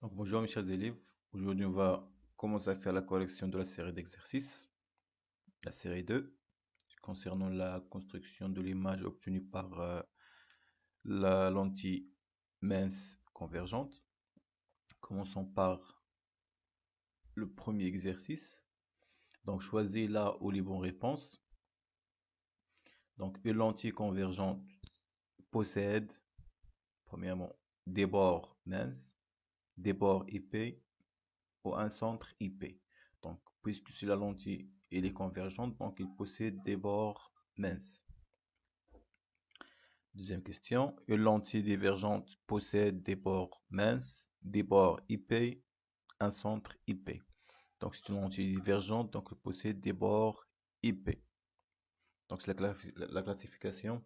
Donc, bonjour mes chers élèves, aujourd'hui on va commencer à faire la correction de la série d'exercices, la série 2, concernant la construction de l'image obtenue par la lentille mince convergente. Commençons par le premier exercice. Donc choisis là où les bonnes réponses. Donc une lentille convergente possède, premièrement, des bords minces, des bords épais ou un centre épais. Donc, puisque c'est la lentille elle est convergente, donc il possède des bords minces. Deuxième question, une lentille divergente possède des bords minces, des bords épais, un centre épais. Donc, c'est une lentille divergente, donc elle possède des bords épais. Donc, c'est la classification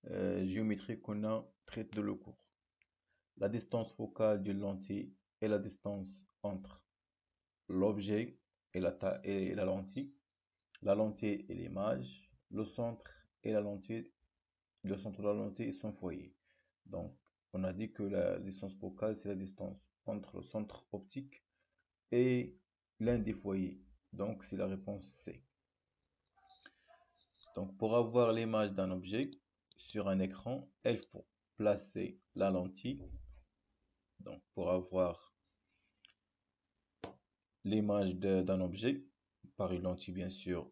géométrique qu'on a traité de le cours. La distance focale d'une lentille est la distance entre l'objet et la lentille. La lentille et l'image, le centre et la lentille, le centre de la lentille et son foyer. Donc, on a dit que la distance focale, c'est la distance entre le centre optique et l'un des foyers. Donc, c'est la réponse C. Donc, pour avoir l'image d'un objet sur un écran, il faut placer la lentille. Donc, pour avoir l'image d'un objet, par une lentille bien sûr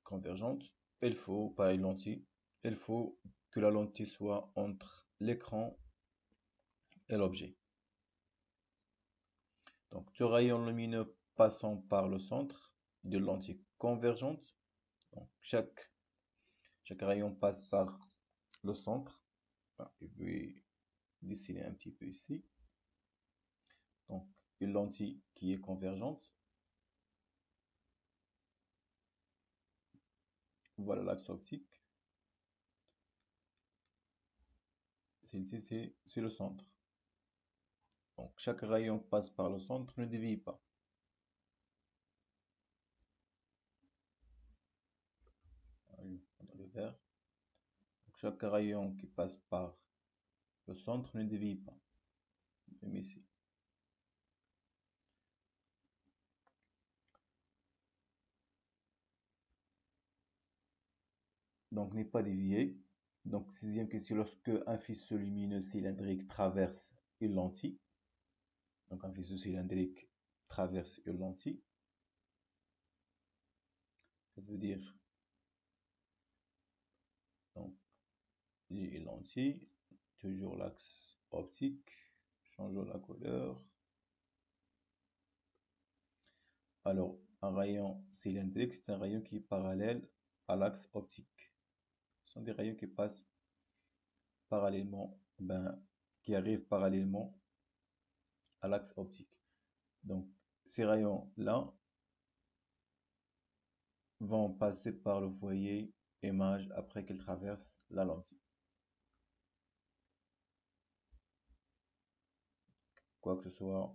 convergente, il faut que la lentille soit entre l'écran et l'objet. Donc, tout rayon lumineux passant par le centre de lentille convergente. Donc, chaque rayon passe par le centre. Je vais dessiner un petit peu ici. Donc, une lentille qui est convergente. Voilà l'axe optique. Celle-ci, c'est le centre. Donc, chaque rayon passe par le centre, ne dévie pas. Le vert. Donc, chaque rayon qui passe par le centre ne dévie pas. Je mets ici. Donc, n'est pas dévié. Donc, sixième question, lorsque un faisceau lumineux cylindrique traverse une lentille, donc un faisceau cylindrique traverse une lentille, ça veut dire, donc, une lentille, toujours l'axe optique, changeons la couleur. Alors, un rayon cylindrique, c'est un rayon qui est parallèle à l'axe optique. Ce sont des rayons qui passent parallèlement, qui arrivent parallèlement à l'axe optique. Donc, ces rayons-là vont passer par le foyer image après qu'ils traversent la lentille. Quoi que ce soit,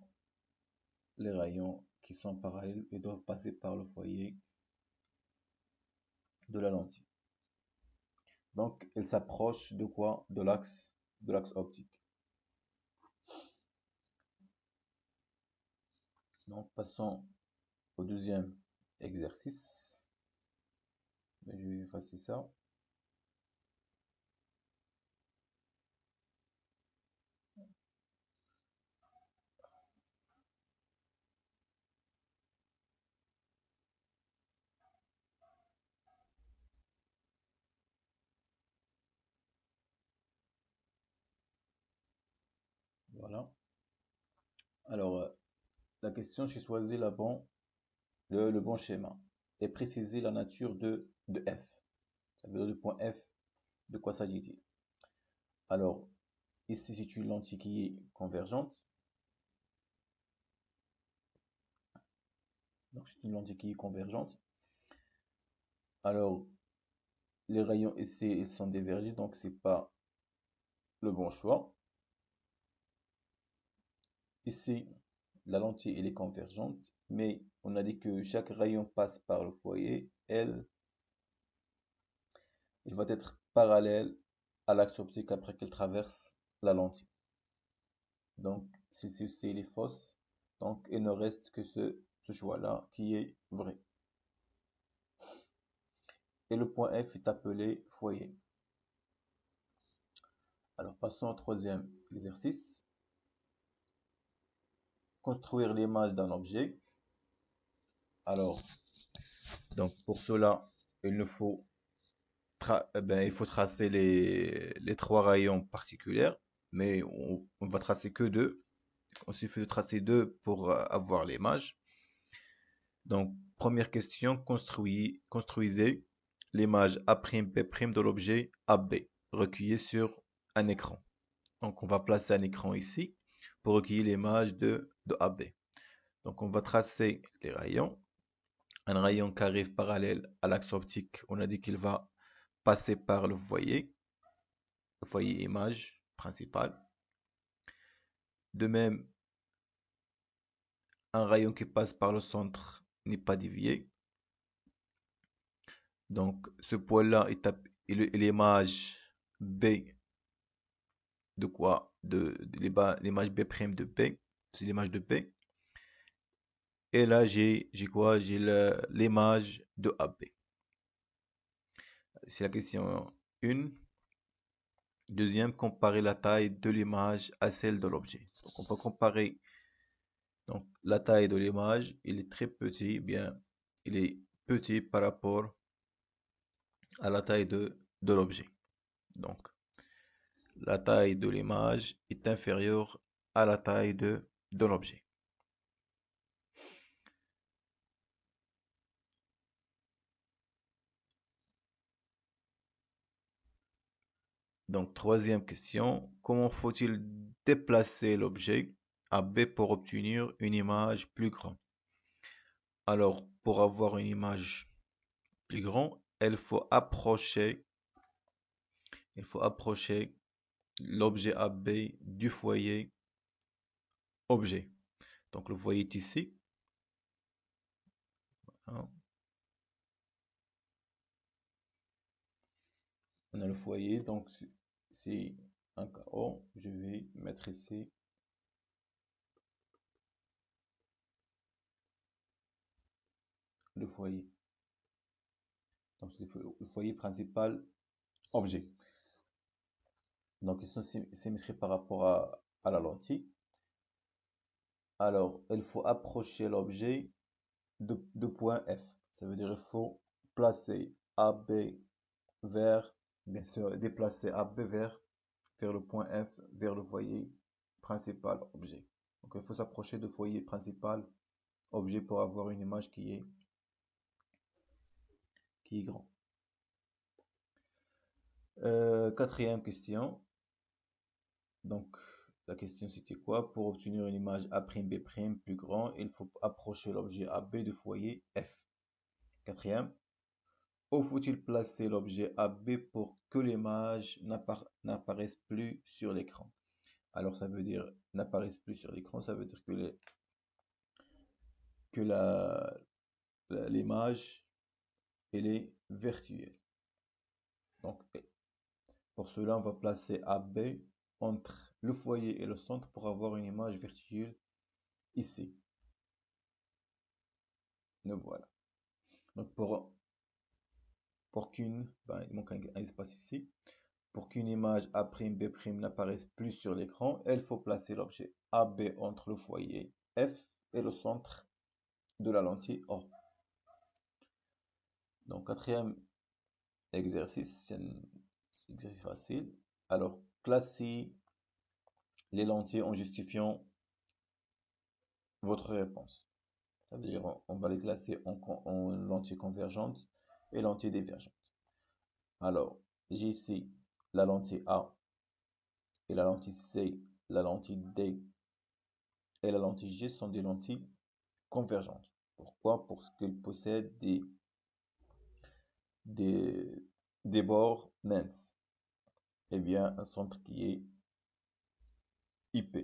les rayons qui sont parallèles, ils doivent passer par le foyer de la lentille. Donc, ils s'approchent de quoi? De l'axe optique. Donc, passons au deuxième exercice. Je vais effacer ça. Voilà. Alors, la question, j'ai choisi le bon schéma et préciser la nature de F. Ça veut dire le point F, de quoi s'agit-il? Alors, ici, c'est une lentille qui est convergente. Donc, c'est une lentille qui est convergente. Alors, les rayons ici ils sont divergents, donc c'est pas le bon choix. Ici, la lentille elle est convergente, mais on a dit que chaque rayon passe par le foyer. Il va être parallèle à l'axe optique après qu'elle traverse la lentille. Donc, si ceci est fausse, donc il ne reste que ce choix-là qui est vrai. Et le point F est appelé foyer. Alors, passons au troisième exercice. Construire l'image d'un objet. Alors, donc pour cela, il faut tracer les trois rayons particuliers, mais on va tracer que deux. On suffit de tracer deux pour avoir l'image. Donc, première question, construisez l'image A'B' de l'objet AB, recueilli sur un écran. Donc, on va placer un écran ici pour recueillir l'image de AB. Donc, on va tracer les rayons. Un rayon qui arrive parallèle à l'axe optique, on a dit qu'il va passer par le foyer image principale. De même, un rayon qui passe par le centre n'est pas dévié. Donc, ce point-là est l'image B de quoi? De l'image B' de B. C'est l'image de B. Et là, j'ai quoi? J'ai l'image de AB. C'est la question 1. Deuxième, comparer la taille de l'image à celle de l'objet. Donc, on peut comparer donc, la taille de l'image. Il est très petit, bien, il est petit par rapport à la taille de l'objet. Donc, la taille de l'image est inférieure à la taille de l'objet. Donc, troisième question, comment faut-il déplacer l'objet AB pour obtenir une image plus grande? Alors, pour avoir une image plus grande, il faut approcher l'objet AB du foyer objet. Donc, le foyer est ici. Hein. On a le foyer, donc c'est un carreau. Je vais mettre ici le foyer. Donc, c'est le foyer principal objet. Donc, ils sont symétriques par rapport à la lentille. Alors, il faut approcher l'objet de point F. Ça veut dire qu'il faut placer AB vers, bien sûr, déplacer AB vers le point F, vers le foyer principal objet. Donc, il faut s'approcher du foyer principal objet pour avoir une image qui est grand. Quatrième question. Donc, la question c'était quoi? Pour obtenir une image A'B' plus grand, il faut approcher l'objet AB du foyer F. Quatrième. Où faut-il placer l'objet AB pour que l'image n'apparaisse plus sur l'écran? Alors, ça veut dire n'apparaisse plus sur l'écran, ça veut dire que l'image, elle est virtuelle. Donc, pour cela, on va placer AB entre le foyer et le centre pour avoir une image virtuelle ici. Nous voilà. Donc, pour qu'une, il manque un espace ici. Pour qu'une image A'B' n'apparaisse plus sur l'écran, il faut placer l'objet AB entre le foyer F et le centre de la lentille O. Donc, quatrième exercice, c'est un exercice facile. Alors, classez les lentilles en justifiant votre réponse. C'est-à-dire, on va les classer en lentilles convergentes et lentilles divergentes. Alors, j'ai ici la lentille A et la lentille C, la lentille D et la lentille G sont des lentilles convergentes. Pourquoi? Parce qu'elles possèdent des bords minces et bien un centre qui est IP.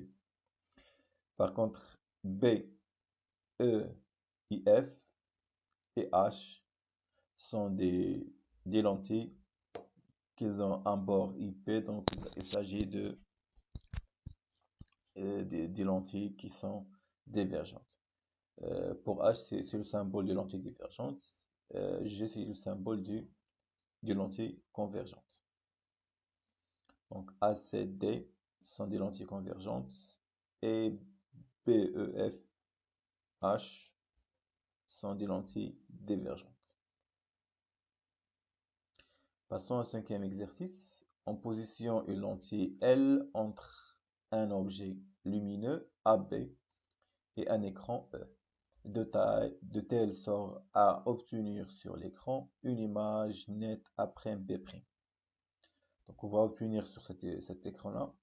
Par contre, B, E, I, F et H sont des lentilles qui ont un bord IP, donc il s'agit des lentilles qui sont divergentes. Pour H, c'est le symbole de lentilles divergentes. G, c'est le symbole de lentilles convergentes. Donc A, C, D sont des lentilles convergentes et B, E, F, H sont des lentilles divergentes. Passons au cinquième exercice. On positionne une lentille L entre un objet lumineux AB et un écran E de telle sorte à obtenir sur l'écran une image nette après B'. Donc on va obtenir sur cet écran-là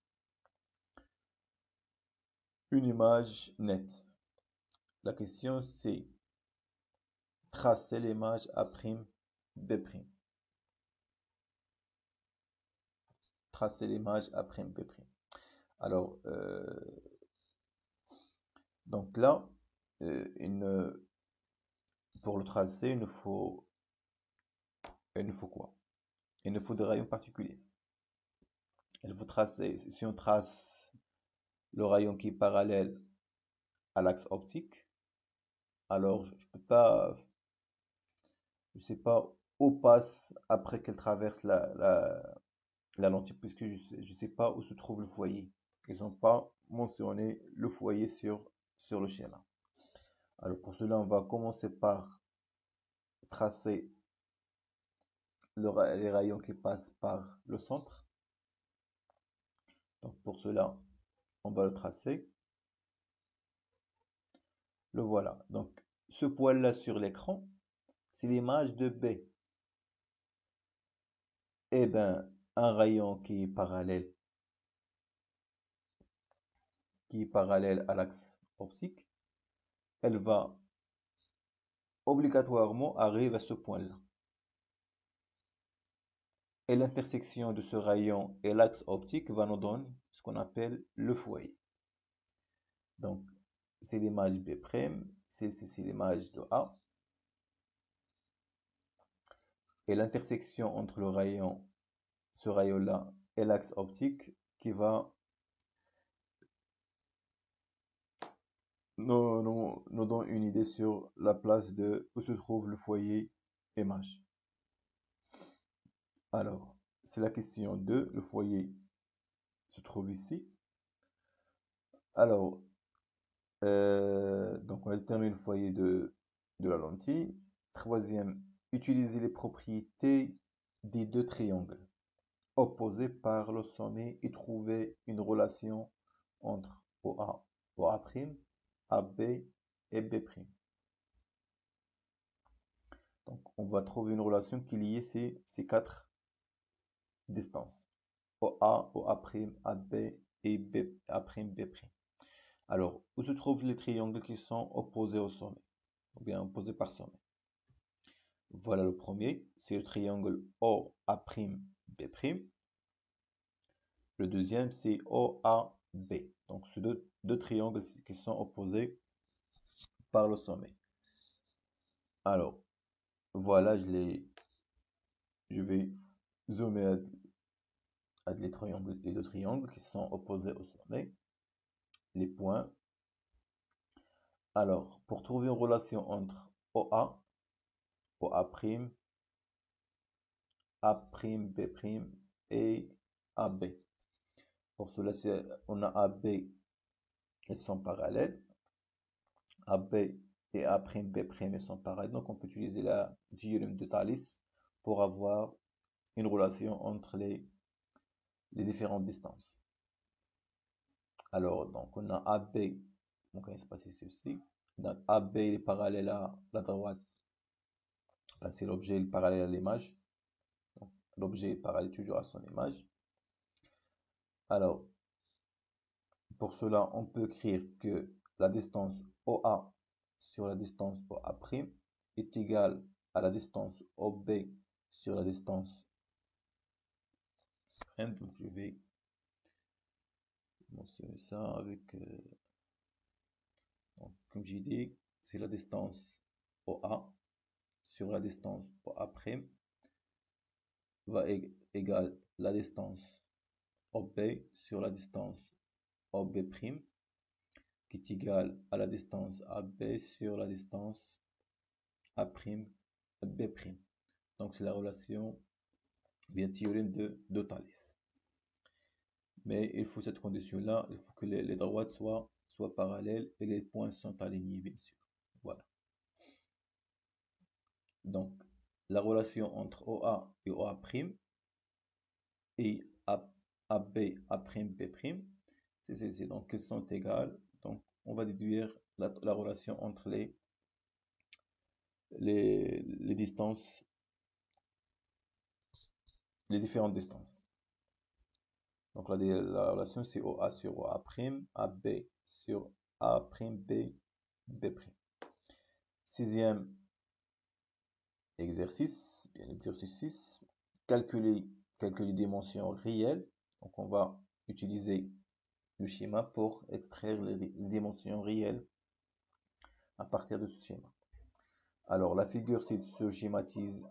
une image nette. La question c'est tracer l'image A'B'. Tracer l'image A'B'. Alors, donc là, pour le tracer, il nous faut quoi? Il nous faut des rayons particuliers. Il faut tracer, si on trace le rayon qui est parallèle à l'axe optique, alors je peux pas, je sais pas où passe après qu'elle traverse la lentille, puisque je sais pas où se trouve le foyer. Ils n'ont pas mentionné le foyer sur le schéma. Alors pour cela, on va commencer par tracer les rayons qui passent par le centre. Donc pour cela, on va le tracer. Le voilà. Donc ce poil-là sur l'écran, c'est l'image de B. Eh bien, un rayon qui est parallèle à l'axe optique, elle va obligatoirement arriver à ce point-là. Et l'intersection de ce rayon et l'axe optique va nous donner ce qu'on appelle le foyer. Donc, c'est l'image B', c'est l'image de A. Et l'intersection entre ce rayon-là, et l'axe optique qui va nous donner une idée sur la place où se trouve le foyer image. Alors, c'est la question 2, le foyer se trouve ici. Alors, donc on a déterminé le foyer de la lentille. Troisième, utiliser les propriétés des deux triangles opposés par le sommet et trouver une relation entre OA, OA', AB et B'. Donc on va trouver une relation qui lie ces quatre distances. OA, OA', AB et A'B'. Alors, où se trouvent les triangles qui sont opposés au sommet, ou bien opposés par sommet? Voilà le premier, c'est le triangle OA'B'. Le deuxième, c'est OAB. Donc, ce deux triangles qui sont opposés par le sommet. Alors, voilà, je vais zoomer à les deux triangles qui sont opposés au sommet. Les points. Alors, pour trouver une relation entre OA, OA', A'B' et AB. Pour cela, on a AB, elles sont parallèles. AB et A'B' elles sont parallèles. Donc, on peut utiliser la théorème de Thalès pour avoir une relation entre les différentes distances. Alors, donc, on a AB, donc on va espacer ceci. Donc, AB est parallèle à la droite. Enfin, c'est l'objet est parallèle à l'image. L'objet est parallèle toujours à son image. Alors, pour cela, on peut écrire que la distance OA sur la distance OA' est égale à la distance OB sur la distance M. Donc, je vais mentionner ça avec... donc, comme j'ai dit, c'est la distance OA sur la distance OA' va égale la distance OB sur la distance OB' qui est égal à la distance AB sur la distance A'B'. Donc c'est la relation via théorème de Thalès. Mais il faut cette condition-là, il faut que les droites soient parallèles et les points sont alignés, bien sûr. Voilà. Donc, la relation entre OA et OA' et AB, A'B', c'est celle-ci. Donc, elles sont égales. Donc, on va déduire la relation entre les distances, les différentes distances. Donc, la relation, c'est OA sur OA', AB sur A'B', B'. Sixième exercice, bien exercice 6, calculer les dimensions réelles. Donc, on va utiliser le schéma pour extraire les dimensions réelles à partir de ce schéma. Alors, la figure se schématise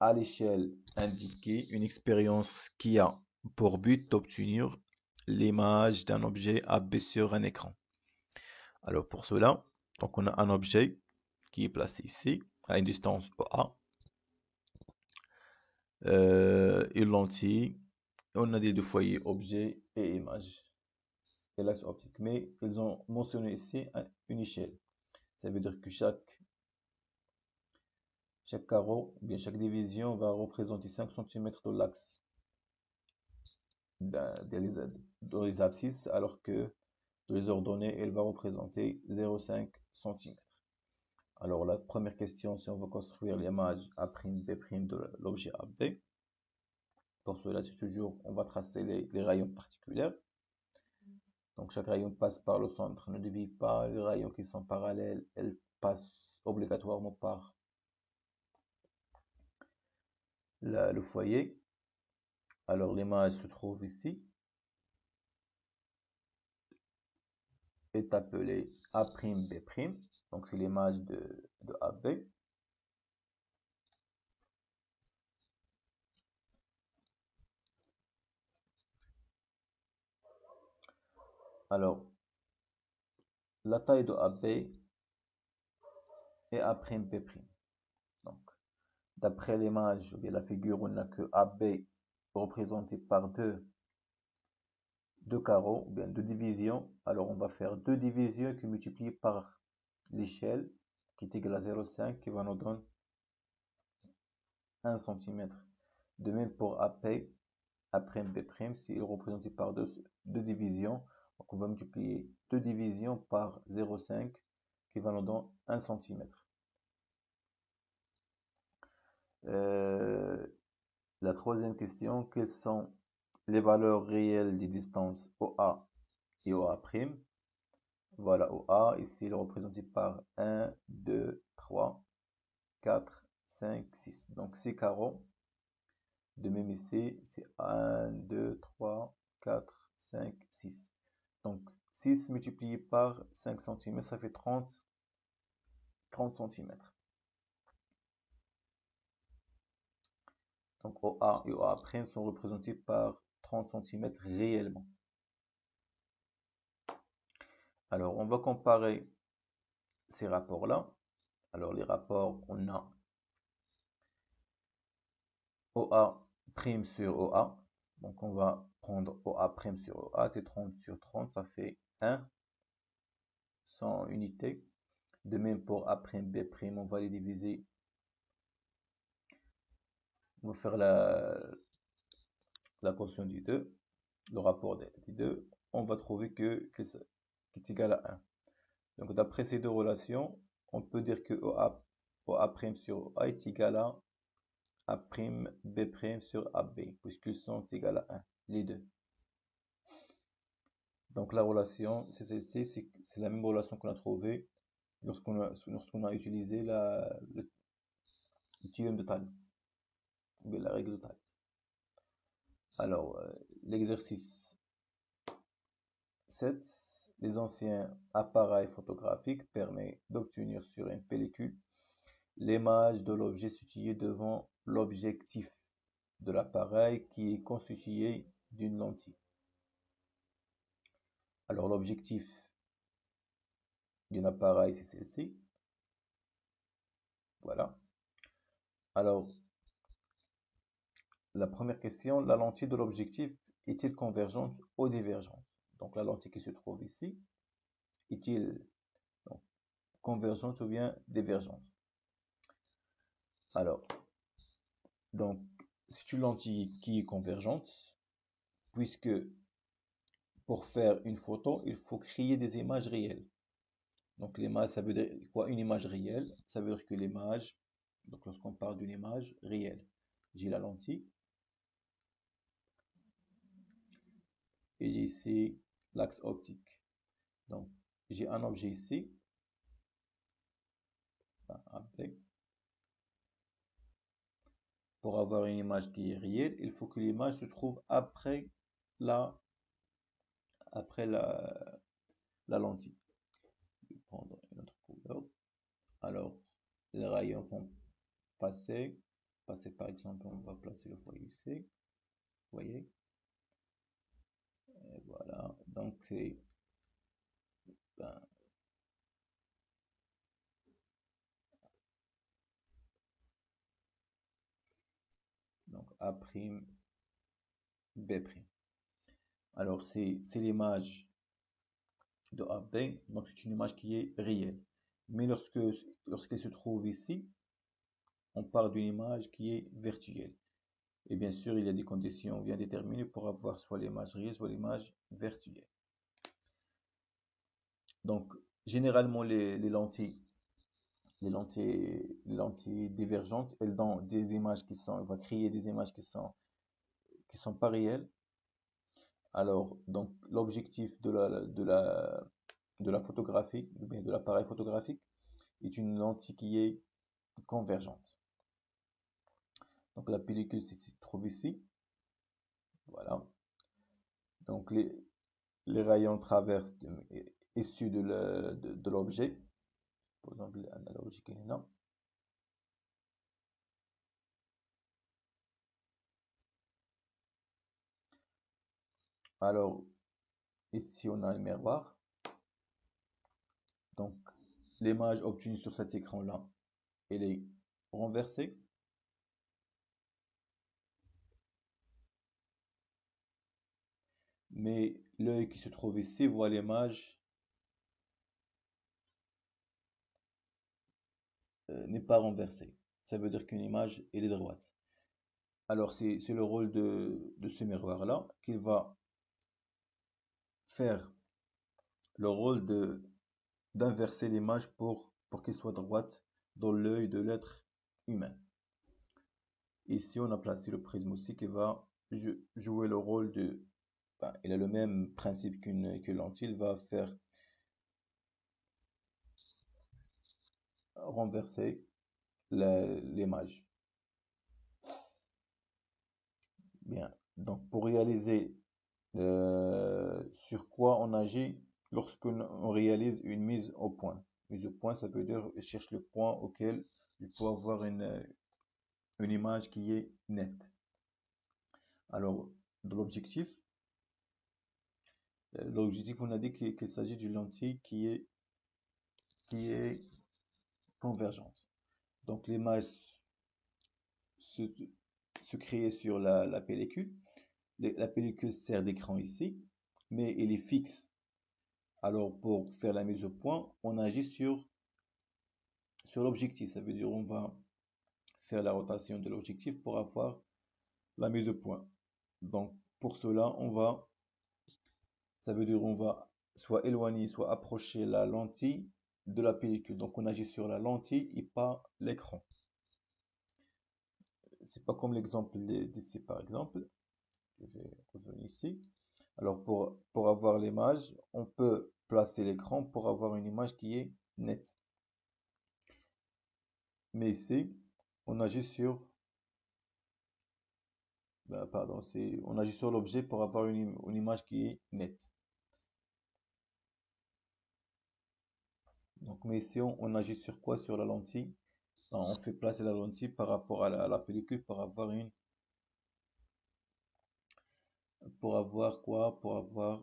à l'échelle indiquée, une expérience qui a pour but d'obtenir l'image d'un objet AB sur un écran. Alors, pour cela, donc on a un objet qui est placé ici, à une distance OA, une lentille, on a des deux foyers objet et image, et l'axe optique. Mais ils ont mentionné ici une échelle. Ça veut dire que chaque carreau, bien chaque division va représenter 5 cm de l'axe dans les abscisses, alors que dans les ordonnées, elle va représenter 0,5 cm. Alors la première question, si on veut construire l'image A'B' de l'objet AB, pour cela, c'est toujours, on va tracer les rayons particuliers. Donc chaque rayon passe par le centre, ne divise pas les rayons qui sont parallèles, elles passent obligatoirement par le foyer. Alors l'image se trouve ici, est appelée A'B', donc c'est l'image de AB. Alors, la taille de AB est A'B'. Donc, d'après l'image, ou bien la figure, on a que AB représenté par deux carreaux, ou bien deux divisions. Alors, on va faire deux divisions qui multiplient par l'échelle, qui est égale à 0,5, qui va nous donner 1 cm. De même pour AP, A'B', si il est représenté par deux divisions, donc on va multiplier deux divisions par 0,5, qui va nous donner 1 cm. La troisième question, quelles sont les valeurs réelles des distances OA et OA'? Voilà OA, ici il est représenté par 1, 2, 3, 4, 5, 6. Donc 6 carreaux. De même ici, c'est 1, 2, 3, 4, 5, 6. Donc 6 multiplié par 5 cm, ça fait 30 cm. Donc OA et OA' sont représentés par 30 cm réellement. Alors on va comparer ces rapports-là. Alors les rapports, on a OA' sur OA. Donc on va prendre OA' sur OA, c'est 30 sur 30, ça fait 1, 100 unités. De même pour A'B', on va les diviser. On va faire la quotient du 2, le rapport des deux. On va trouver que c'est égal à 1. Donc d'après ces deux relations, on peut dire que OA' sur OA est égal à A'B' sur AB, puisqu'ils sont égaux à 1, les deux. Donc la relation, c'est celle-ci, c'est la même relation qu'on a trouvée lorsqu'on a utilisé le théorème de Thalès, ou la règle de Thalès. Alors, l'exercice 7, les anciens appareils photographiques permettent d'obtenir sur une pellicule l'image de l'objet situé devant l'objectif de l'appareil qui est constitué d'une lentille. Alors l'objectif d'un appareil, c'est celle-ci. Voilà. Alors, la première question, la lentille de l'objectif est-elle convergente ou divergente? Donc la lentille qui se trouve ici, est-elle donc, convergente ou bien divergente? Alors, donc, c'est une lentille qui est convergente, puisque pour faire une photo, il faut créer des images réelles. Donc l'image, ça veut dire quoi? Une image réelle, ça veut dire que l'image, donc lorsqu'on parle d'une image réelle, j'ai la lentille et j'ai ici l'axe optique. Donc j'ai un objet ici, avec. Pour avoir une image qui est réelle, il faut que l'image se trouve la, après la lentille. Je vais prendre une autre couleur. Alors, les rayons vont passer. Passer par exemple, on va placer le foyer ici. Vous voyez? Et voilà. Donc, c'est ben, donc A', B'. Alors, c'est l'image de AB. Donc, c'est une image qui est réelle. Mais lorsqu'elle se trouve ici, on parle d'une image qui est virtuelle. Et bien sûr, il y a des conditions bien déterminées pour avoir soit l'image réelle, soit l'image virtuelle. Donc, généralement, les lentilles divergentes, elles donnent des images elles vont créer des images qui sont pas réelles. Alors, donc, l'objectif de la photographie, ou bien de l'appareil photographique, est une lentille qui est convergente. Donc, la pellicule se trouve ici. Voilà. Donc, les rayons traversent issus de l'objet. Par exemple, l'analogie qui est là. Alors, ici, on a un miroir. Donc, l'image obtenue sur cet écran-là, elle est renversée. Mais l'œil qui se trouve ici voit l'image n'est pas renversée. Ça veut dire qu'une image, elle est droite. Alors, c'est le rôle de ce miroir-là qu'il va faire le rôle d'inverser l'image pour qu'elle soit droite dans l'œil de l'être humain. Ici, on a placé le prisme aussi qui va jouer le rôle de... Ben, il a le même principe qu'une lentille, il va faire renverser l'image. Bien. Donc, pour réaliser sur quoi on agit lorsqu'on réalise une mise au point. Mise au point, ça veut dire cherche le point auquel il faut avoir une image qui est nette. Alors, dans l'objectif, on a dit qu'il s'agit d'une lentille qui est convergente. Donc, l'image se, se crée sur la pellicule. La pellicule sert d'écran ici, mais elle est fixe. Alors, pour faire la mise au point, on agit sur l'objectif. Ça veut dire on va faire la rotation de l'objectif pour avoir la mise au point. Donc, pour cela, ça veut dire on va soit éloigner, soit approcher la lentille de la pellicule. Donc, on agit sur la lentille et pas l'écran. C'est pas comme l'exemple d'ici, par exemple. Je vais revenir ici. Alors, pour avoir l'image, on peut placer l'écran pour avoir une image qui est nette. Mais ici, on agit sur, pardon, on agit sur l'objet pour avoir une image qui est nette. Donc, mais ici, on agit sur quoi? Sur la lentille. On fait placer la lentille par rapport à la pellicule pour avoir quoi? Pour avoir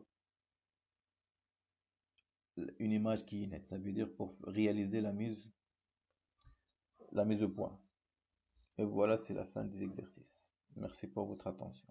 une image qui est nette. Ça veut dire pour réaliser la mise au point. Et voilà, c'est la fin des exercices. Merci pour votre attention.